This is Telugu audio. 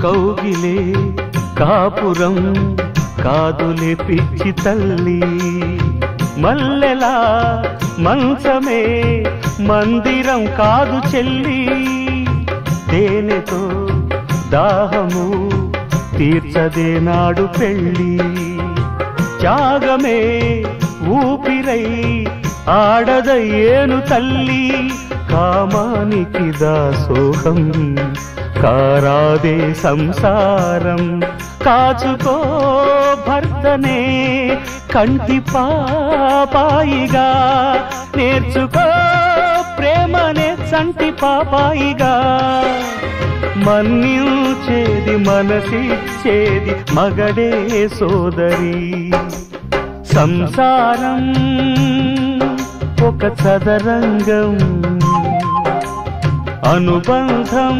కౌగిలే కాపురం కాదులే పిచ్చి తల్లి, మల్లెలా మంచమే మందిరం కాదు చెల్లి, తేనెతో దాహము తీర్చదే నాడు పెళ్ళి, త్యాగమే ఊపిరై ఆడదయ్యేను తల్లి, కామానికి దాసోహం కారాదే సంసారం, కాచుకో భర్తనే కంటి పాపాయిగా, నేర్చుకో ప్రేమనే చంటి పాపాయిగా, మన్నించేది మనసిచ్చేది మగడే సోదరి, సంసారం ఒక చదరంగం అనుబంధం